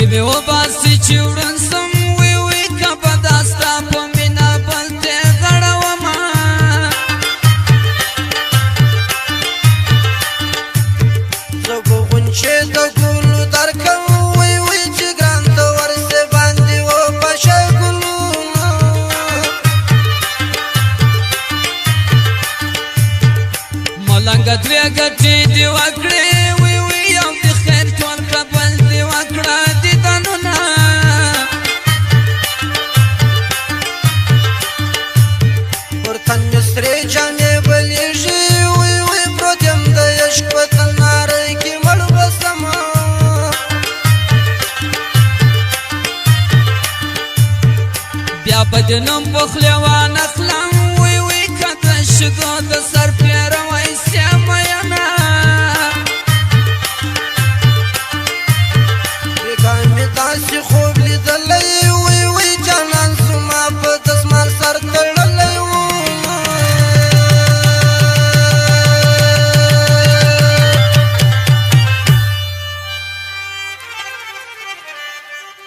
مې وباسي چې وړن سم وی وی که به دا ستا په مینه بل ته غړومه زه به غونچې د ګلو درکم وی وی چې ګران ته ورسې باندې وبشه ګلونه ملنګه دوې ګټې دې وکړې وی وی او د خیر ټول قبل دې وکړه دیدنونه پر تن مې سرې جامې بلېږي وی وی پروت یم د عشق په تنارۍ کې مړ بسمه بیا به د نوم په خولې وانخلم وی وی که د شګو د سر پیروی سې مینه بېګا مې داسې خوب لیدلی وی وی جانان زما په دسمال سر تړلی و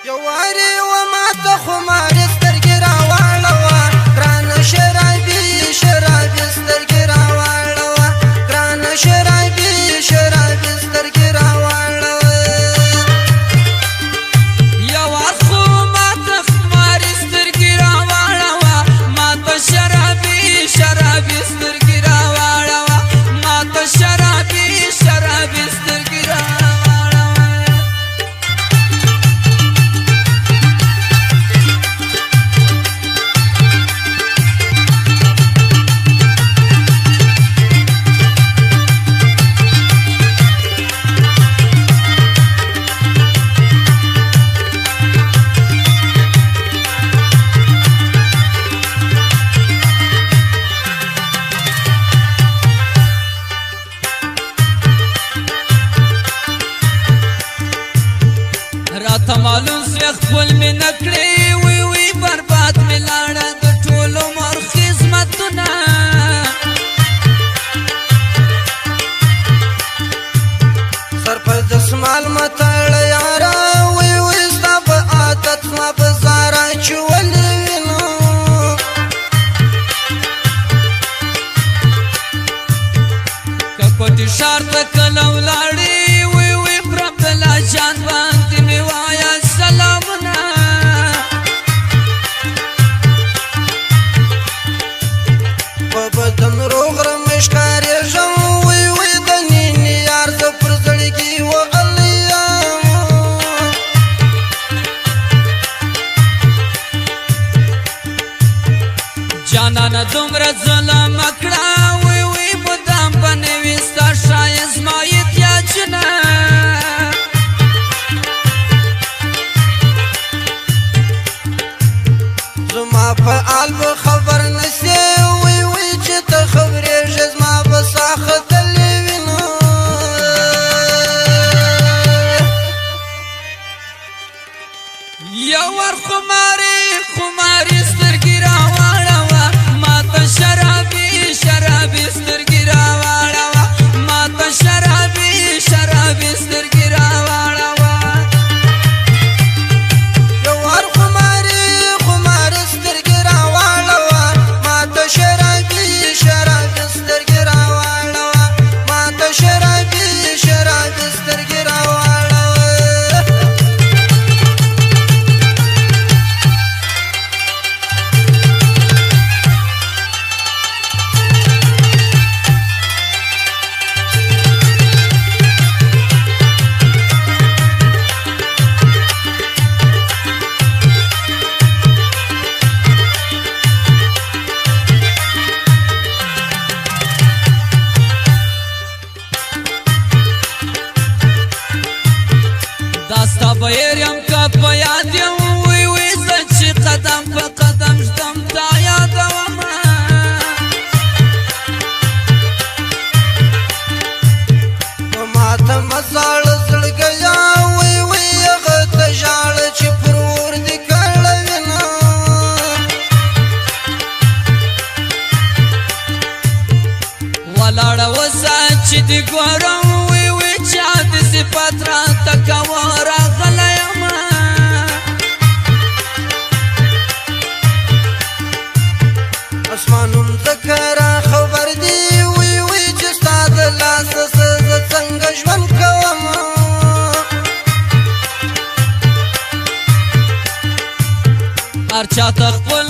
یو وارې وه ماته خمارې سترګې راواړوه ګرانه شرابي شرابي سترګې راواړوه ګرانه شرابي شرابي سترګې راواړوه یو وار خو ماته خمارې سترګې راواړوه ماته شرابي شرابي سترګې راواړوه ماته شرابي شرابي سترګې راواړوه راته معلوم سوی خپل مې نه کړې وی وی برباد مې لاړه د ټول عمر خدمتونه سر پر دسمال مه تړه یاره وی وی ستا په عادت زما په زاره چې ولې وینو که کوټې ښار ته کله ولاړې وی وی پر عبدالله جان باندې مې وایه سلامونه په بدن روغ رمې ښکارېږم وی وی د نینې یار زه پر زړګي وهلی یم جانانه دومره ظلم مه کړه وی وی بدام به نه وي ستا ښایست زما احتیاجونه زما په حال به خبر نسې وی وی چې ته خبرېږې زما به سا ختلې وینو یو ور خمارې خمارې سترګې راواړوه ماته شرابي شرابي سترګې راواړوه ماته شرابي شرابي سترګې راواړوه یو وار خمارې خمارې سترګې راواړوه ماته شرابي شرابي سترګې راواړوه ماته شرابي شرابي سترګې راواړوه دا ستا بهیر یم که په یاد یم وی وی زه چې قدم په قدم ږدم تا یادومه په ماته مه زاړه زړګیا وی وی هغه ته ژاړه چې پر اور دې کړه وینه ولاړه وسه چې دې ګورم وی وی چا د صفت راته کوه راغلی یم هر چاته خپل